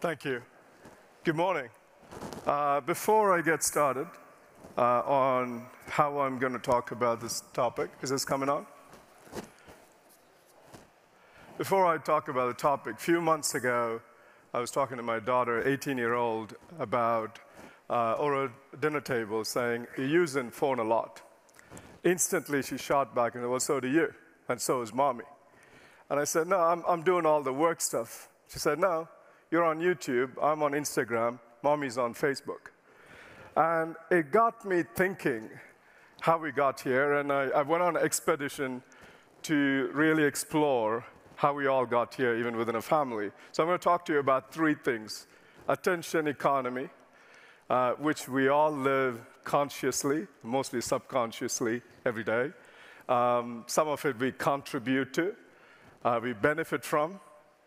Thank you. Good morning. Before I get started on how I'm going to talk about this topic, is this coming on? Before I talk about the topic, a few months ago, I was talking to my daughter, 18-year-old, about over a dinner table saying, "You're using phone a lot." Instantly, she shot back and said, "Well, so do you, and so is mommy." And I said, "No, I'm doing all the work stuff." She said, "No, you're on YouTube, I'm on Instagram, mommy's on Facebook." And it got me thinking how we got here, and I went on an expedition to really explore how we all got here, even within a family. So I'm going to talk to you about three things. Attention economy, which we all live consciously, mostly subconsciously, every day. Some of it we contribute to, we benefit from,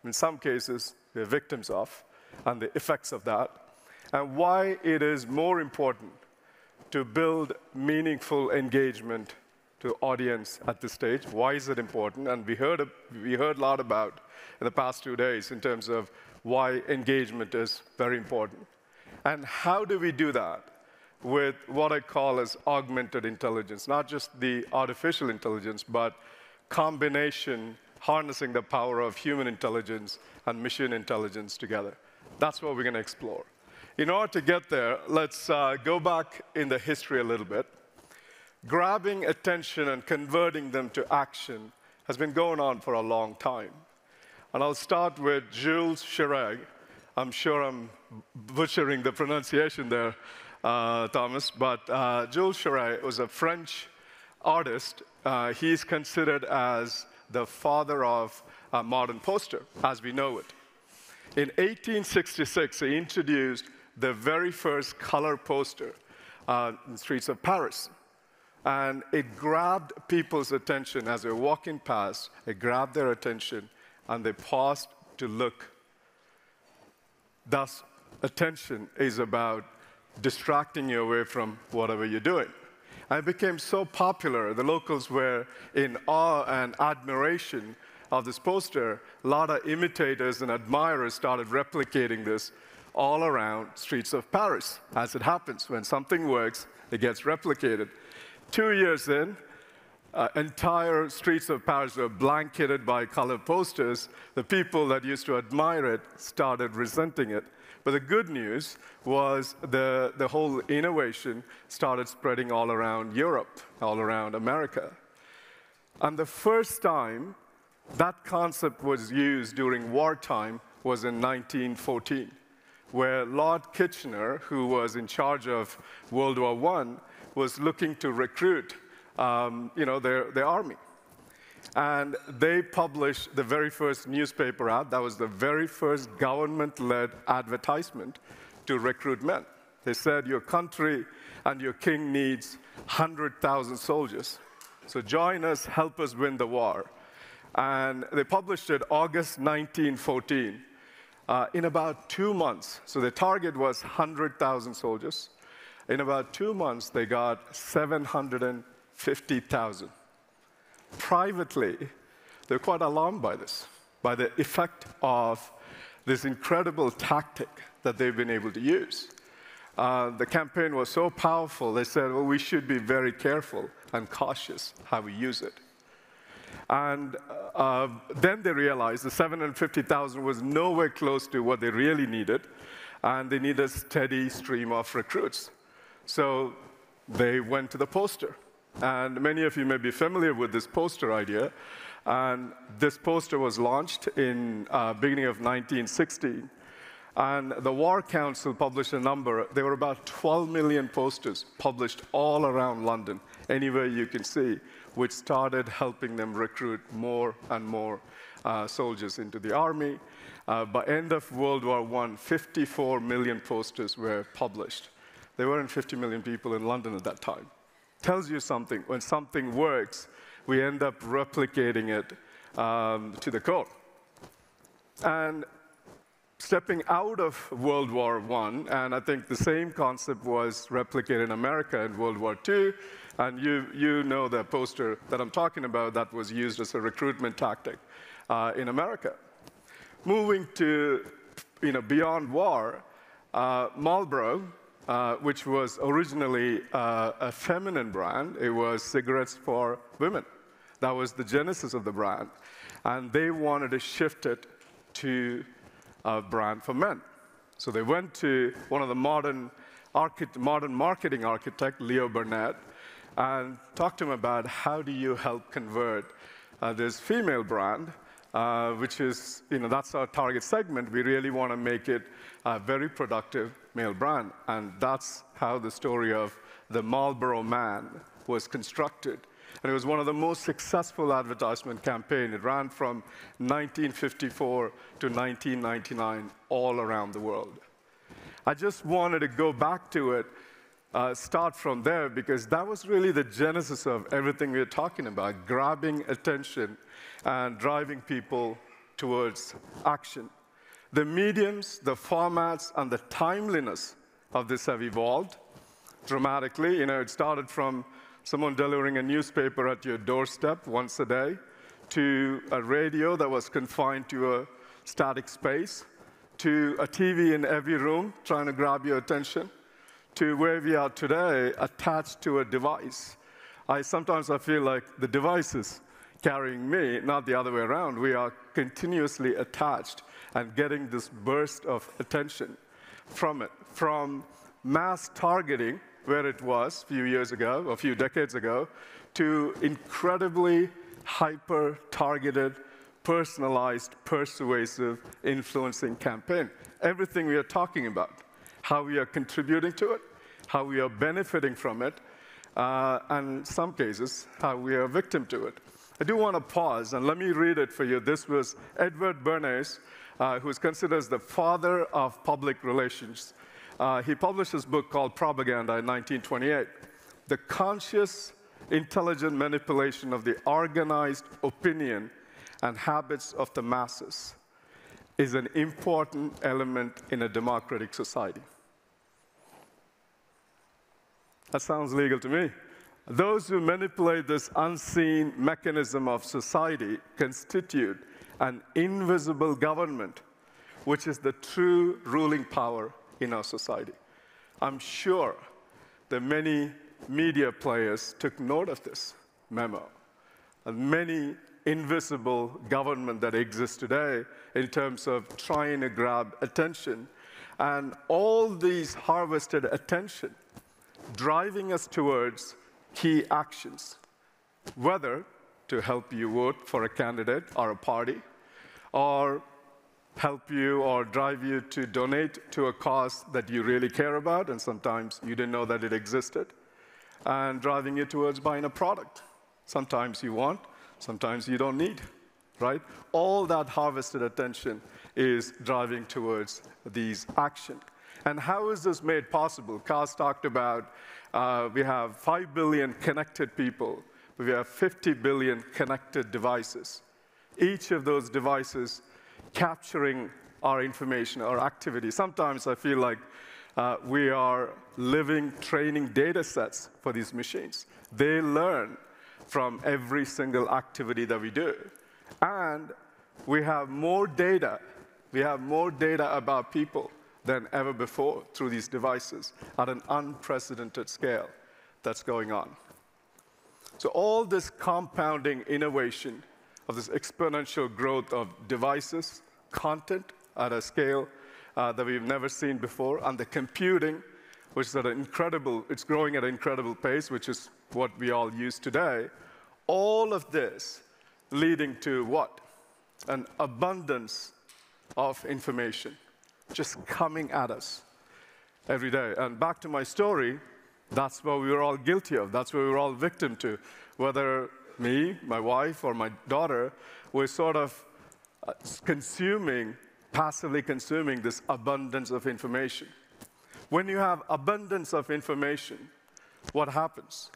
in some cases, we're victims of, and the effects of that, and why it is more important to build meaningful engagement to audience at this stage. Why is it important? And we heard a lot about in the past 2 days in terms of why engagement is very important. And how do we do that with what I call as augmented intelligence, not just the artificial intelligence, but combination, harnessing the power of human intelligence and machine intelligence together. That's what we're going to explore. In order to get there, let's go back in the history a little bit. Grabbing attention and converting them to action has been going on for a long time. And I'll start with Jules Chirac. I'm sure I'm butchering the pronunciation there, Thomas, but Jules Chirac was a French artist. He's considered as the father of modern poster, as we know it. In 1866, he introduced the very first color poster in the streets of Paris. And it grabbed people's attention as they were walking past. It grabbed their attention, and they paused to look. Thus, attention is about distracting you away from whatever you're doing. And it became so popular, the locals were in awe and admiration of this poster. A lot of imitators and admirers started replicating this all around streets of Paris. As it happens, when something works, it gets replicated. 2 years in, entire streets of Paris were blanketed by colored posters. The people that used to admire it started resenting it. But the good news was the whole innovation started spreading all around Europe, all around America. And the first time that concept was used during wartime was in 1914, where Lord Kitchener, who was in charge of World War I, was looking to recruit their army. And they published the very first newspaper ad. That was the very first government-led advertisement to recruit men. They said, "Your country and your king needs 100,000 soldiers. So join us, help us win the war." And they published it August 1914. In about 2 months, so the target was 100,000 soldiers. In about 2 months, they got 750,000. Privately, they're quite alarmed by this, by the effect of this incredible tactic that they've been able to use. The campaign was so powerful, they said, well, we should be very careful and cautious how we use it. And then they realized the 750,000 was nowhere close to what they really needed, and they needed a steady stream of recruits. So they went to the poster. And many of you may be familiar with this poster idea. And this poster was launched in beginning of 1916. And the War Council published a number. There were about 12 million posters published all around London, anywhere you can see, which started helping them recruit more and more soldiers into the army. By end of World War I, 54 million posters were published. There weren't 50 million people in London at that time. Tells you something. When something works, we end up replicating it to the core. And stepping out of World War I, and I think the same concept was replicated in America in World War II, and you know the poster that I'm talking about that was used as a recruitment tactic in America. Moving to beyond war, Marlboro, which was originally a feminine brand, it was cigarettes for women. That was the genesis of the brand. And they wanted to shift it to a brand for men. So they went to one of the modern marketing architect, Leo Burnett, and talked to him about how do you help convert this female brand, which is, that's our target segment. We really want to make it a very productive male brand. And that's how the story of the Marlboro Man was constructed. And it was one of the most successful advertisement campaigns. It ran from 1954 to 1999 all around the world. I just wanted to go back to it, start from there, because that was really the genesis of everything we're talking about, grabbing attention and driving people towards action. The mediums, the formats, and the timeliness of this have evolved dramatically. It started from someone delivering a newspaper at your doorstep once a day, to a radio that was confined to a static space, to a TV in every room trying to grab your attention, to where we are today, attached to a device. Sometimes I feel like the device is carrying me, not the other way around. We are continuously attached and getting this burst of attention from it, from mass targeting, where it was a few decades ago, to incredibly hyper-targeted, personalized, persuasive, influencing campaign. Everything we are talking about, how we are contributing to it, how we are benefiting from it, and in some cases, how we are a victim to it. I do want to pause, and let me read it for you. This was Edward Bernays, who is considered as the father of public relations. He published his book called Propaganda in 1928. The conscious, intelligent manipulation of the organized opinion and habits of the masses is an important element in a democratic society. That sounds legal to me. Those who manipulate this unseen mechanism of society constitute an invisible government, which is the true ruling power in our society. I'm sure that many media players took note of this memo, and many invisible government that exists today in terms of trying to grab attention, and all these harvested attention driving us towards key actions, whether to help you vote for a candidate or a party, or help you or drive you to donate to a cause that you really care about, and sometimes you didn't know that it existed, and driving you towards buying a product. Sometimes you want, sometimes you don't need, right? All that harvested attention is driving towards these actions. And how is this made possible? Kaz talked about we have 5 billion connected people. We have 50 billion connected devices. Each of those devices capturing our information, our activity. Sometimes I feel like we are living training data sets for these machines. They learn from every single activity that we do. And we have more data. We have more data about people than ever before through these devices at an unprecedented scale that's going on. So all this compounding innovation of this exponential growth of devices, content at a scale that we've never seen before, and the computing, which is it's growing at an incredible pace, which is what we all use today. All of this leading to what? An abundance of information just coming at us every day. And back to my story, that's what we were all guilty of. That's what we were all victim to. Whether me, my wife, or my daughter, were sort of passively consuming this abundance of information. When you have abundance of information, what happens?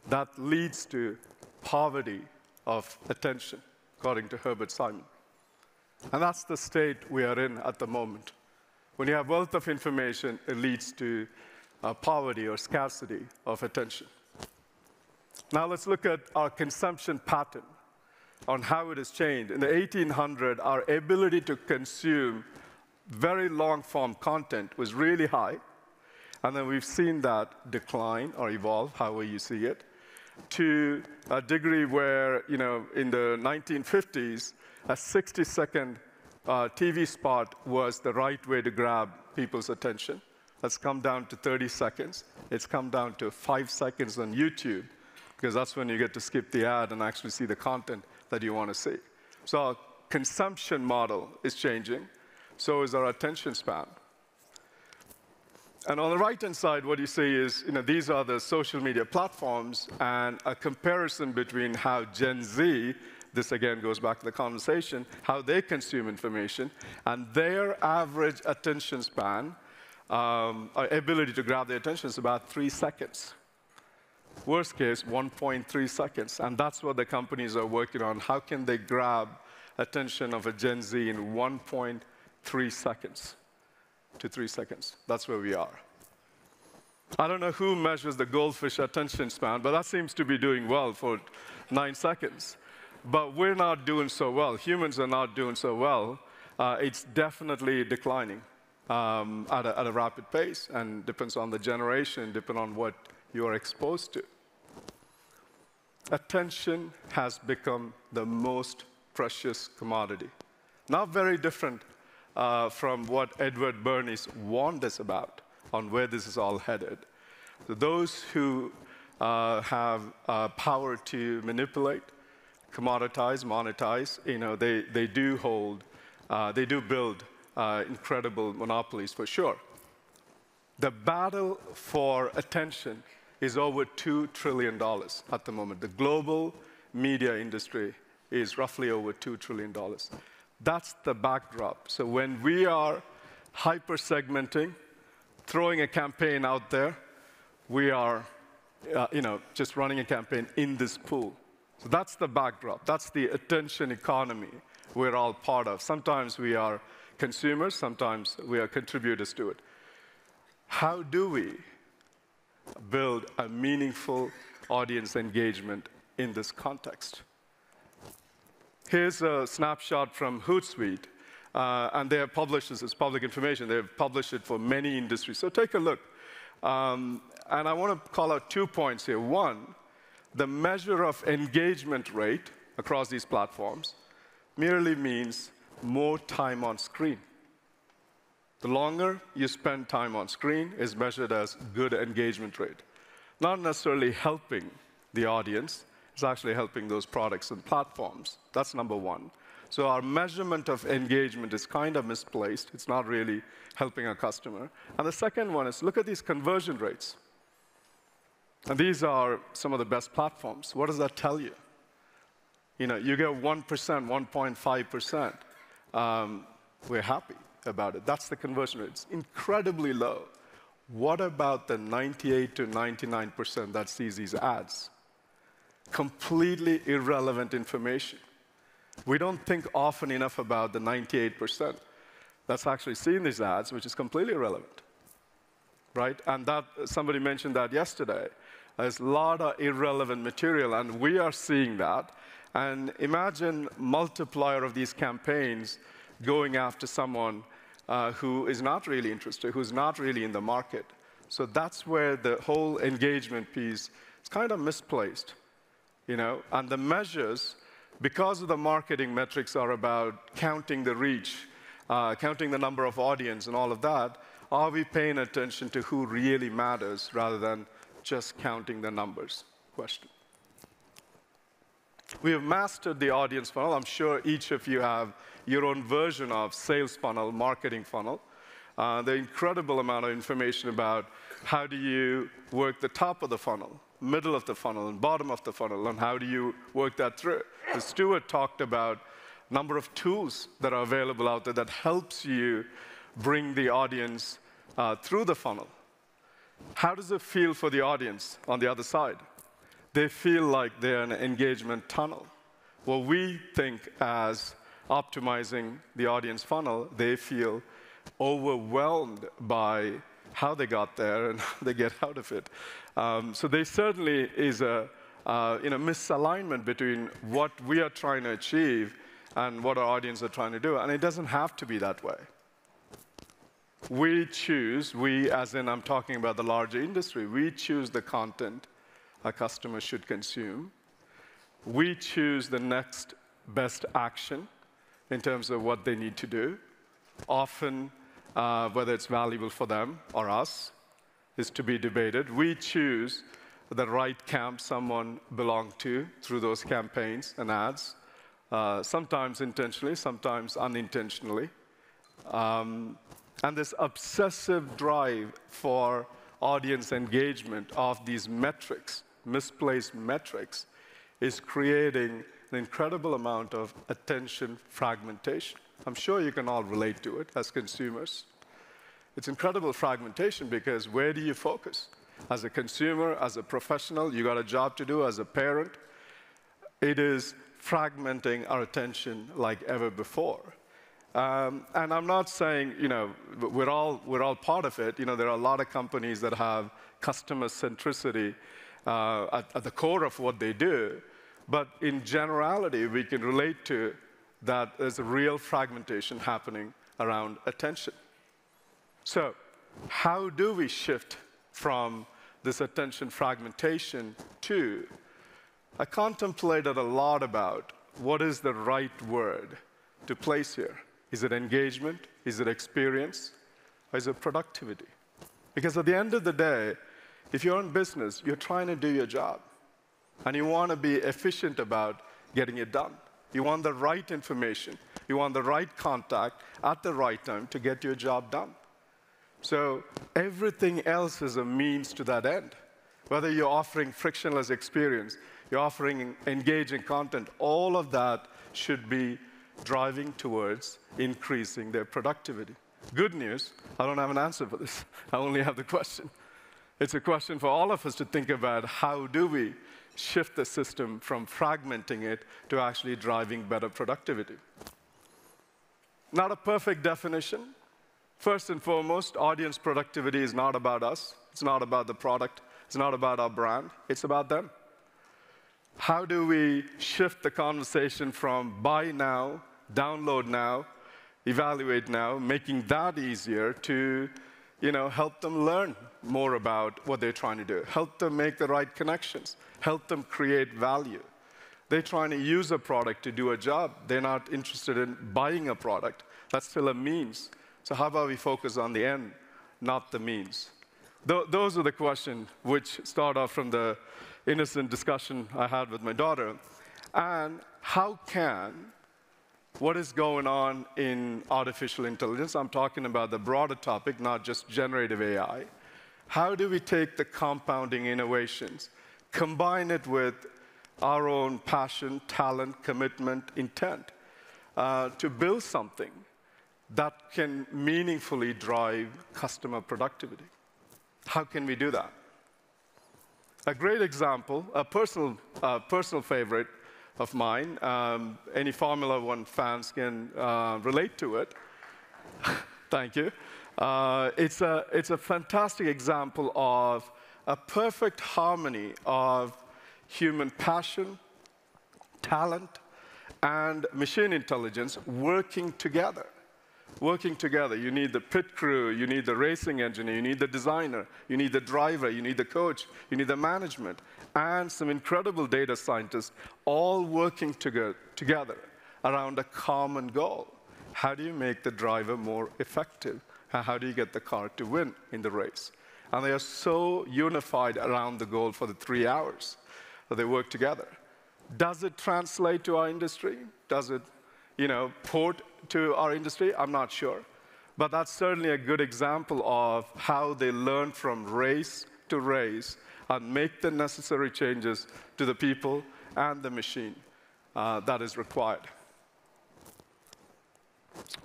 That leads to poverty of attention, according to Herbert Simon. And that's the state we are in at the moment. When you have wealth of information, it leads to poverty or scarcity of attention. Now let's look at our consumption pattern on how it has changed. In the 1800s, our ability to consume very long-form content was really high, and then we've seen that decline or evolve, however you see it, to a degree where, in the 1950s, a 60-second TV spot was the right way to grab people's attention. That's come down to 30 seconds. It's come down to 5 seconds on YouTube, because that's when you get to skip the ad and actually see the content that you want to see. So our consumption model is changing. So is our attention span. And on the right-hand side, what you see is, these are the social media platforms, and a comparison between how Gen Z, this again goes back to the conversation, how they consume information, and their average attention span, or ability to grab their attention is about 3 seconds. Worst case, 1.3 seconds. And that's what the companies are working on. How can they grab attention of a Gen Z in 1.3 seconds to 3 seconds? That's where we are. I don't know who measures the goldfish attention span, but that seems to be doing well for 9 seconds. But we're not doing so well. Humans are not doing so well. It's definitely declining at a rapid pace, and depends on the generation, depends on what you're exposed to. Attention has become the most precious commodity. Not very different from what Edward Bernays warned us about on where this is all headed. So those who have power to manipulate, commoditize, monetize, they do hold, they do build incredible monopolies for sure. The battle for attention is over $2 trillion at the moment. The global media industry is roughly over $2 trillion. That's the backdrop. So when we are hyper-segmenting, throwing a campaign out there, we are just running a campaign in this pool. So that's the backdrop. That's the attention economy we're all part of. Sometimes we are consumers, sometimes we are contributors to it. How do we build a meaningful audience engagement in this context? Here's a snapshot from Hootsuite, and they have published this as public information. They have published it for many industries. So take a look. And I want to call out 2 points here. One, the measure of engagement rate across these platforms merely means more time on screen. The longer you spend time on screen is measured as good engagement rate. Not necessarily helping the audience, it's actually helping those products and platforms. That's number one. So our measurement of engagement is kind of misplaced. It's not really helping our customer. And the second one is, look at these conversion rates. And these are some of the best platforms. What does that tell you? You get 1%, 1.5%. We're happy about it. That's the conversion rate. It's incredibly low. What about the 98 to 99% that sees these ads? Completely irrelevant information. We don't think often enough about the 98% that's actually seeing these ads, which is completely irrelevant, right? And that, somebody mentioned that yesterday. There's a lot of irrelevant material, and we are seeing that. And imagine multiplier of these campaigns going after someone who is not really interested, who's not really in the market. So that's where the whole engagement piece is kind of misplaced, And the measures, because of the marketing metrics, are about counting the reach, counting the number of audience and all of that. Are we paying attention to who really matters rather than just counting the numbers? Question. We have mastered the audience funnel. I'm sure each of you have your own version of sales funnel, marketing funnel. The incredible amount of information about how do you work the top of the funnel, middle of the funnel, and bottom of the funnel, and how do you work that through. As Stuart talked about, number of tools that are available out there that helps you bring the audience through the funnel. How does it feel for the audience on the other side? They feel like they're in an engagement tunnel. What we think as optimizing the audience funnel, they feel overwhelmed by how they got there and how they get out of it. So there certainly is a misalignment between what we are trying to achieve and what our audience are trying to do. And it doesn't have to be that way. We choose, we as in I'm talking about the larger industry, we choose the content our customers should consume. We choose the next best action in terms of what they need to do. Often, whether it's valuable for them or us, is to be debated. We choose the right camp someone belonged to through those campaigns and ads, sometimes intentionally, sometimes unintentionally. And this obsessive drive for audience engagement of these metrics, misplaced metrics, is creating an incredible amount of attention fragmentation. I'm sure you can all relate to it as consumers. It's incredible fragmentation because where do you focus? As a consumer, as a professional, you got a job to do, as a parent. It is fragmenting our attention like ever before. And I'm not saying, we're all part of it. There are a lot of companies that have customer centricity at the core of what they do. But in generality, we can relate to that there's a real fragmentation happening around attention. So how do we shift from this attention fragmentation to, I contemplated a lot about what is the right word to place here. Is it engagement? Is it experience? Or is it productivity? Because at the end of the day, if you're in business, you're trying to do your job. And you want to be efficient about getting it done. You want the right information. You want the right contact at the right time to get your job done. So everything else is a means to that end. Whether you're offering frictionless experience, you're offering engaging content, all of that should be driving towards increasing their productivity. Good news, I don't have an answer for this. I only have the question. It's a question for all of us to think about how do we shift the system from fragmenting it to actually driving better productivity. Not a perfect definition. First and foremost, audience productivity is not about us. It's not about the product. It's not about our brand. It's about them. How do we shift the conversation from buy now, download now, evaluate now, making that easier to help them learn more about what they're trying to do, help them make the right connections, help them create value. They're trying to use a product to do a job. They're not interested in buying a product. That's still a means. So how about we focus on the end, not the means? Those are the questions which start off from the innocent discussion I had with my daughter. And how can what is going on in artificial intelligence, I'm talking about the broader topic, not just generative AI, how do we take the compounding innovations, combine it with our own passion, talent, commitment, intent, to build something that can meaningfully drive customer productivity? How can we do that? A great example, a personal favorite of mine, any Formula One fans can relate to it. Thank you. It's a fantastic example of a perfect harmony of human passion, talent, and machine intelligence working together. Working together. You need the pit crew, you need the racing engineer, you need the designer, you need the driver, you need the coach, you need the management, and some incredible data scientists all working together around a common goal. How do you make the driver more effective? How do you get the car to win in the race? And they are so unified around the goal for the 3 hours that they work together. Does it translate to our industry? Does it port to our industry? I'm not sure. But that's certainly a good example of how they learn from race to race and make the necessary changes to the people and the machine that is required.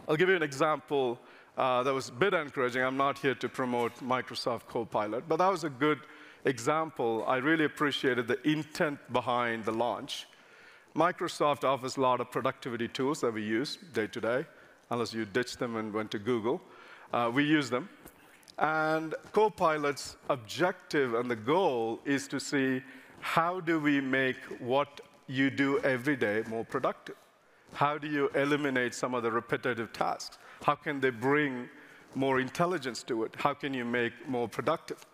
I'll give you an example that was a bit encouraging. I'm not here to promote Microsoft Copilot, but that was a good example. I really appreciated the intent behind the launch. Microsoft offers a lot of productivity tools that we use day to day, unless you ditch them and went to Google. We use them. And Copilot's objective and the goal is to see how do we make what you do every day more productive? How do you eliminate some of the repetitive tasks? How can they bring more intelligence to it? How can you make more productive?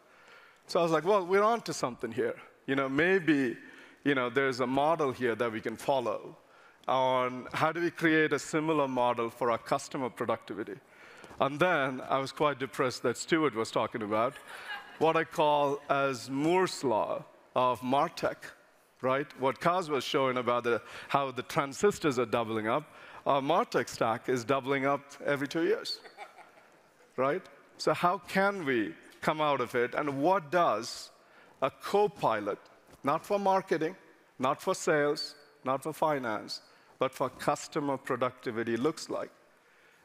So I was like, well, we're on to something here. Maybe there's a model here that we can follow on how do we create a similar model for our customer productivity. And then I was quite depressed that Stuart was talking about what I call as Moore's law of MarTech, right? What Kaz was showing about how the transistors are doubling up, our MarTech stack is doubling up every 2 years, right? So how can we come out of it, and what does a co-pilot, not for marketing, not for sales, not for finance, but for customer productivity looks like?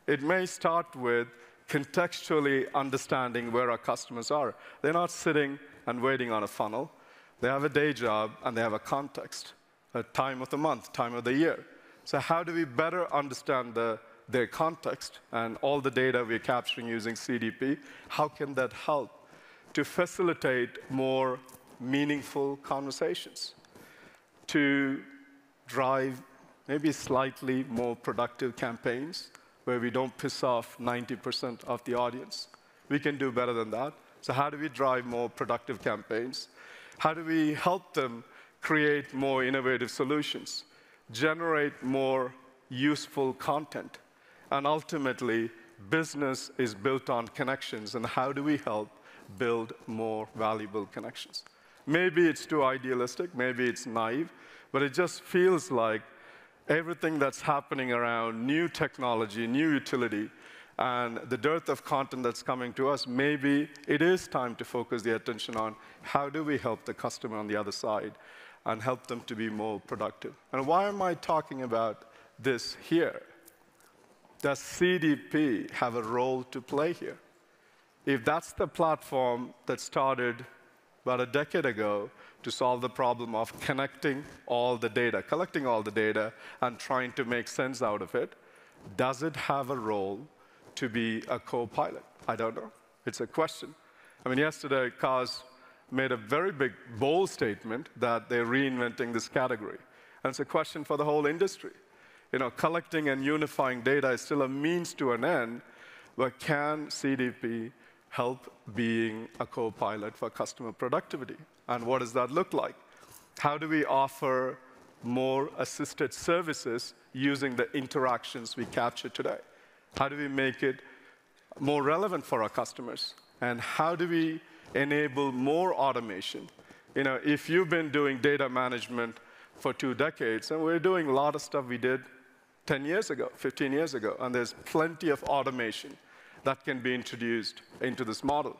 It may start with contextually understanding where our customers are. They're not sitting and waiting on a funnel. They have a day job, and they have a context, a time of the month, time of the year. So how do we better understand their context and all the data we're capturing using CDP? How can that help to facilitate more meaningful conversations, to drive maybe slightly more productive campaigns where we don't piss off 90% of the audience? We can do better than that. So how do we drive more productive campaigns? How do we help them create more innovative solutions, generate more useful content? And ultimately, business is built on connections, and how do we help build more valuable connections? Maybe it's too idealistic, maybe it's naive, but it just feels like everything that's happening around new technology, new utility, and the dearth of content that's coming to us, maybe it is time to focus the attention on how do we help the customer on the other side and help them to be more productive. And why am I talking about this here? Does CDP have a role to play here? If that's the platform that started about a decade ago to solve the problem of connecting all the data, collecting all the data, and trying to make sense out of it, does it have a role to be a co-pilot? I don't know. It's a question. I mean, yesterday, Kaz made a very big, bold statement that they're reinventing this category. And it's a question for the whole industry. Collecting and unifying data is still a means to an end, but can CDP help being a co-pilot for customer productivity? And what does that look like? How do we offer more assisted services using the interactions we capture today? How do we make it more relevant for our customers? And how do we enable more automation? If you've been doing data management for 2 decades, and we're doing a lot of stuff we did 10 years ago, 15 years ago, and there's plenty of automation that can be introduced into this model.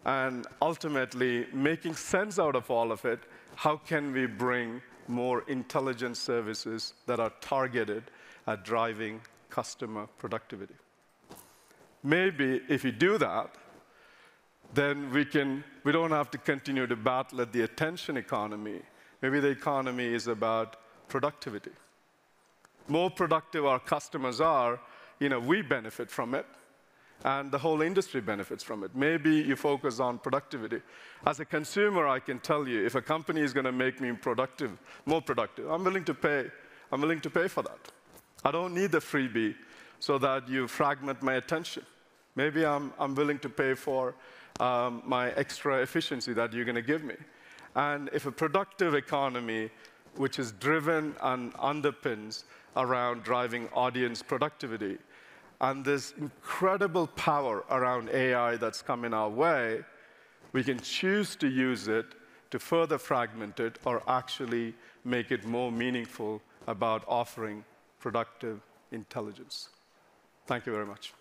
And ultimately, making sense out of all of it, how can we bring more intelligent services that are targeted at driving customer productivity? Maybe if we do that, then we don't have to continue to battle at the attention economy. Maybe the economy is about productivity. More productive our customers are, we benefit from it, and the whole industry benefits from it. Maybe you focus on productivity. As a consumer, I can tell you, if a company is going to make me more productive, I'm willing to pay. I'm willing to pay for that. I don't need the freebie so that you fragment my attention. Maybe I'm willing to pay for my extra efficiency that you're going to give me. And if a productive economy, which is driven and underpins around driving audience productivity, and this incredible power around AI that's coming our way, we can choose to use it to further fragment it or actually make it more meaningful about offering productive intelligence. Thank you very much.